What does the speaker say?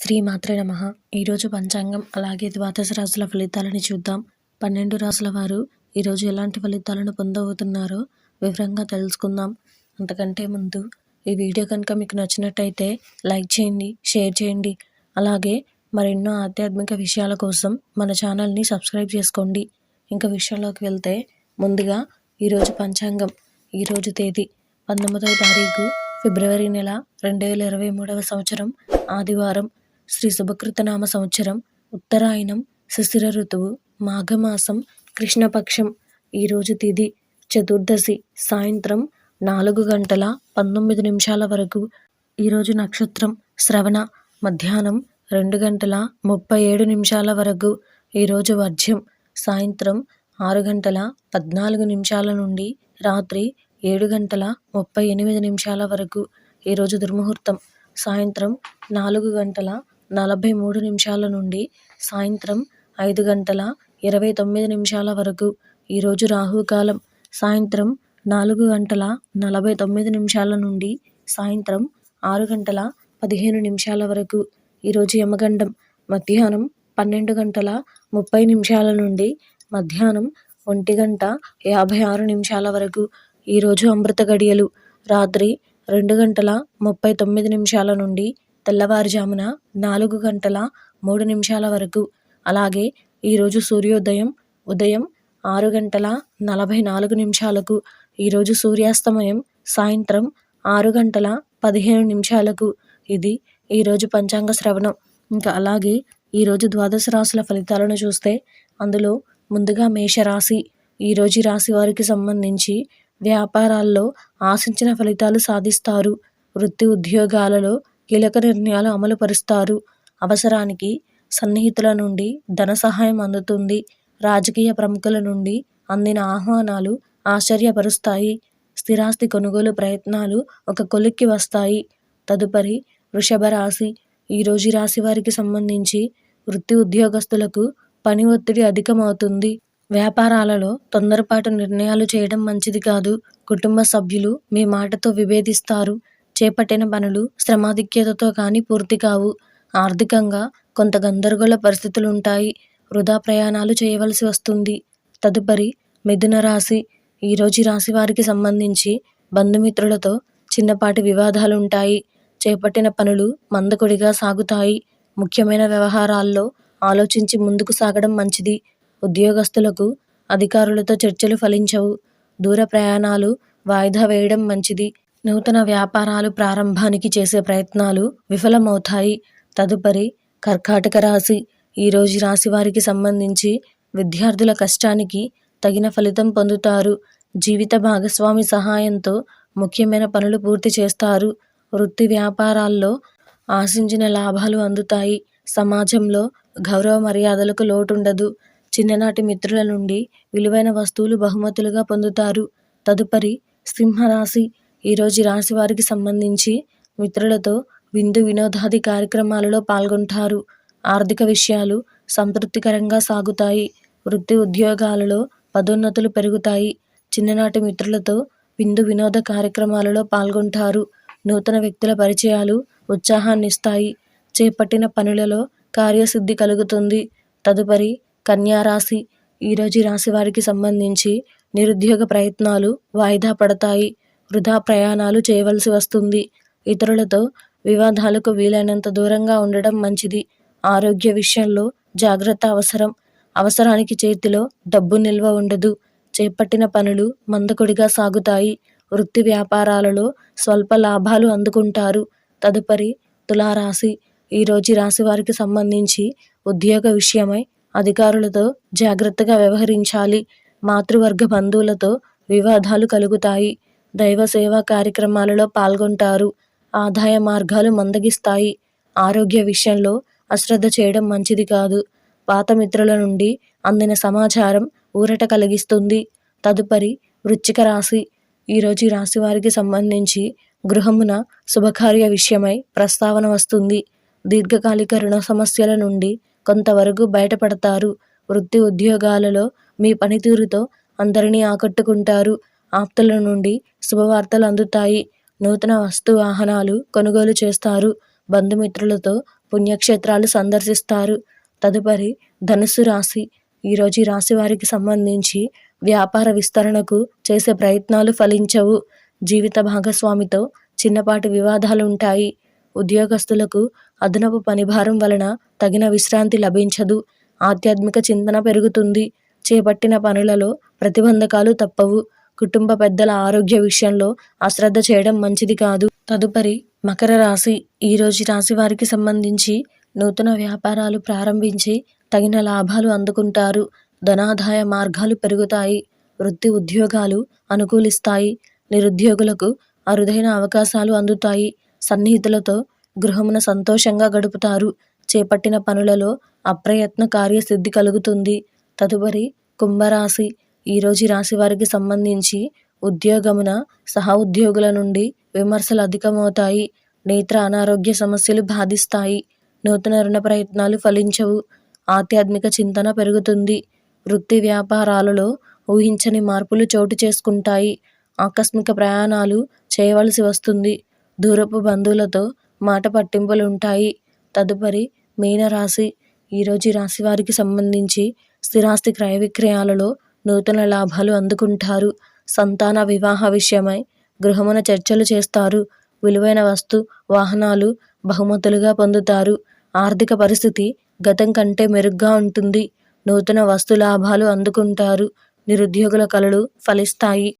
శ్రీమాత్రే నమః. ఈరోజు పంచాంగం అలాగే ద్వాదశ రాశుల ఫలితాలని చూద్దాం. 12 రాశుల వారు ఈరోజు ఎలాంటి ఫలితాలను పొందబోతున్నారో వివరంగా తెలుసుకుందాం. అంతకంటే ముందు ఈ వీడియో కనుక మీకు నచ్చినట్టయితే లైక్ చేయండి, షేర్ చేయండి. అలాగే మరెన్నో ఆధ్యాత్మిక విషయాల కోసం మన ఛానల్ని సబ్స్క్రైబ్ చేసుకోండి. ఇంకా విషయంలోకి వెళ్తే ముందుగా ఈరోజు పంచాంగం. ఈరోజు తేదీ 19వ తారీఖు ఫిబ్రవరి నెల 2023వ సంవత్సరం ఆదివారం. శ్రీ శుభకృతనామ సంవత్సరం ఉత్తరాయణం, శిశిర ఋతువు, మాఘమాసం, కృష్ణపక్షం. ఈరోజు తిథి చతుర్దశి, సాయంత్రం 4:19 వరకు. ఈరోజు నక్షత్రం శ్రవణ, మధ్యాహ్నం 2:37 వరకు. ఈరోజు వర్జ్యం సాయంత్రం 6:14 నుండి రాత్రి 7:38 వరకు. ఈరోజు దుర్ముహూర్తం సాయంత్రం 4:43 నుండి సాయంత్రం 5:29 వరకు. ఈరోజు రాహుకాలం సాయంత్రం 4:49 నుండి సాయంత్రం 6:15 వరకు. ఈరోజు యమగండం మధ్యాహ్నం 12:30 నుండి మధ్యాహ్నం 1:56 వరకు. ఈరోజు అమృత గడియలు రాత్రి 2:39 నుండి తెల్లవారుజామున 4:03 వరకు. అలాగే ఈరోజు సూర్యోదయం ఉదయం 6:44. ఈరోజు సూర్యాస్తమయం సాయంత్రం 6:15. ఇది ఈరోజు పంచాంగ శ్రవణం. ఇంకా అలాగే ఈరోజు ద్వాదశ రాశుల ఫలితాలను చూస్తే అందులో ముందుగా మేషరాశి. ఈరోజు రాశి వారికి సంబంధించి వ్యాపారాల్లో ఆశించిన ఫలితాలు సాధిస్తారు. వృత్తి ఉద్యోగాలలో కీలక నిర్ణయాలు అమలు పరుస్తారు. అవసరానికి సన్నిహితుల నుండి ధన సహాయం అందుతుంది. రాజకీయ ప్రముఖుల నుండి అందిన ఆహ్వానాలు ఆశ్చర్యపరుస్తాయి. స్థిరాస్తి కొనుగోలు ప్రయత్నాలు ఒక కొలిక్కి వస్తాయి. తదుపరి వృషభ రాశి. ఈరోజు రాశి వారికి సంబంధించి వృత్తి ఉద్యోగస్తులకు పని ఒత్తిడి అధికమవుతుంది. వ్యాపారాలలో తొందరపాటు నిర్ణయాలు చేయడం మంచిది కాదు. కుటుంబ సభ్యులు మీ మాటతో విభేదిస్తారు. చేపట్టిన పనులు శ్రమాధిక్యతతో కానీ పూర్తి కావు. ఆర్థికంగా కొంత గందరగోళ పరిస్థితులుంటాయి. వృధా ప్రయాణాలు చేయవలసి వస్తుంది. తదుపరి మిథున రాశి. ఈరోజు రాశి వారికి సంబంధించి బంధుమిత్రులతో చిన్నపాటి వివాదాలుంటాయి. చేపట్టిన పనులు మందకొడిగా సాగుతాయి. ముఖ్యమైన వ్యవహారాల్లో ఆలోచించి ముందుకు సాగడం మంచిది. ఉద్యోగస్తులకు అధికారులతో చర్చలు ఫలించవు. దూర ప్రయాణాలు వాయిదా వేయడం మంచిది. నూతన వ్యాపారాలు ప్రారంభానికి చేసే ప్రయత్నాలు విఫలమవుతాయి. తదుపరి కర్కాటక రాశి. ఈరోజు రాశి వారికి సంబంధించి విద్యార్థుల కష్టానికి తగిన ఫలితం పొందుతారు. జీవిత భాగస్వామి సహాయంతో ముఖ్యమైన పనులు పూర్తి చేస్తారు. వృత్తి వ్యాపారాల్లో ఆశించిన లాభాలు అందుతాయి. సమాజంలో గౌరవ మర్యాదలకు లోటుండదు. చిన్ననాటి మిత్రుల నుండి విలువైన వస్తువులు బహుమతులుగా పొందుతారు. తదుపరి సింహరాశి. ఈరోజు రాశి వారికి సంబంధించి మిత్రులతో విందు వినోదాది కార్యక్రమాలలో పాల్గొంటారు. ఆర్థిక విషయాలు సంతృప్తికరంగా సాగుతాయి. వృత్తి ఉద్యోగాలలో పదోన్నతులు పెరుగుతాయి. చిన్ననాటి మిత్రులతో విందు వినోద కార్యక్రమాలలో పాల్గొంటారు. నూతన వ్యక్తుల పరిచయాలు ఉత్సాహాన్నిస్తాయి. చేపట్టిన పనులలో కార్యసిద్ధి కలుగుతుంది. తదుపరి కన్యారాశి. ఈరోజు రాశి వారికి సంబంధించి నిరుద్యోగ ప్రయత్నాలు వాయిదా పడతాయి. వృధా ప్రయాణాలు చేయవలసి వస్తుంది. ఇతరులతో వివాదాలకు వీలైనంత దూరంగా ఉండడం మంచిది. ఆరోగ్య విషయంలో జాగ్రత్త అవసరం. అవసరానికి చేతిలో డబ్బు నిల్వ ఉండదు. చేపట్టిన పనులు మందకొడిగా సాగుతాయి. వృత్తి వ్యాపారాలలో స్వల్ప లాభాలు అందుకుంటారు. తదుపరి తులారాశి. ఈరోజు రాశి వారికి సంబంధించి ఉద్యోగ విషయమై అధికారులతో జాగ్రత్తగా వ్యవహరించాలి. మాతృవర్గ బంధువులతో వివాదాలు కలుగుతాయి. దైవ సేవా కార్యక్రమాలలో పాల్గొంటారు. ఆదాయ మార్గాలు మందగిస్తాయి. ఆరోగ్య విషయంలో అశ్రద్ధ చేయడం మంచిది కాదు. పాత మిత్రుల నుండి అందిన సమాచారం ఊరట కలిగిస్తుంది. తదుపరి వృశ్చిక రాశి. ఈరోజు రాశి వారికి సంబంధించి గృహమున శుభకార్య విషయమై ప్రస్తావన వస్తుంది. దీర్ఘకాలిక రుణ సమస్యల నుండి కొంతవరకు బయటపడతారు. వృత్తి ఉద్యోగాలలో మీ పనితీరుతో అందరినీ ఆకట్టుకుంటారు. ఆప్తుల నుండి శుభవార్తలు అందుతాయి. నూతన వస్తు వాహనాలు కొనుగోలు చేస్తారు. బంధుమిత్రులతో పుణ్యక్షేత్రాలు సందర్శిస్తారు. తదుపరి ధనుస్సు రాశి. ఈరోజు ఈ రాశి వారికి సంబంధించి వ్యాపార విస్తరణకు చేసే ప్రయత్నాలు ఫలించవు. జీవిత భాగస్వామితో చిన్నపాటి వివాదాలు ఉంటాయి. ఉద్యోగస్తులకు అదనపు పనిభారం వలన తగిన విశ్రాంతి లభించదు. ఆధ్యాత్మిక చింతన పెరుగుతుంది. చేపట్టిన పనులలో ప్రతిబంధకాలు తప్పవు. కుటుంబ పెద్దల ఆరోగ్య విషయంలో అశ్రద్ధ చేయడం మంచిది కాదు. తదుపరి మకర రాశి. ఈరోజు రాశి వారికి సంబంధించి నూతన వ్యాపారాలు ప్రారంభించి తగిన లాభాలు అందుకుంటారు. ధనాదాయ మార్గాలు పెరుగుతాయి. వృత్తి ఉద్యోగాలు అనుకూలిస్తాయి. నిరుద్యోగులకు అరుదైన అవకాశాలు అందుతాయి. సన్నిహితులతో గృహమున సంతోషంగా గడుపుతారు. చేపట్టిన పనులలో అప్రయత్న కార్యసిద్ధి కలుగుతుంది. తదుపరి కుంభరాశి. ఈరోజు రాశి వారికి సంబంధించి ఉద్యోగమున సహ ఉద్యోగుల నుండి విమర్శలు అధికమవుతాయి. నేత్ర అనారోగ్య సమస్యలు బాధిస్తాయి. నూతన రుణ ప్రయత్నాలు ఫలించవు. ఆధ్యాత్మిక చింతన పెరుగుతుంది. వృత్తి వ్యాపారాలలో ఊహించని మార్పులు చోటు చేసుకుంటాయి. ఆకస్మిక ప్రయాణాలు చేయవలసి వస్తుంది. దూరపు బంధువులతో మాట పట్టింపులుంటాయి. తదుపరి మీనరాశి. ఈరోజు రాశి వారికి సంబంధించి స్థిరాస్తి క్రయ విక్రయాలలో నూతన లాభాలు అందుకుంటారు. సంతాన వివాహ విషయమై గృహమున చర్చలు చేస్తారు. విలువైన వస్తు వాహనాలు బహుమతులుగా పొందుతారు. ఆర్థిక పరిస్థితి గతం కంటే మెరుగ్గా ఉంటుంది. నూతన వస్తు లాభాలు అందుకుంటారు. నిరుద్యోగుల కలలు ఫలిస్తాయి.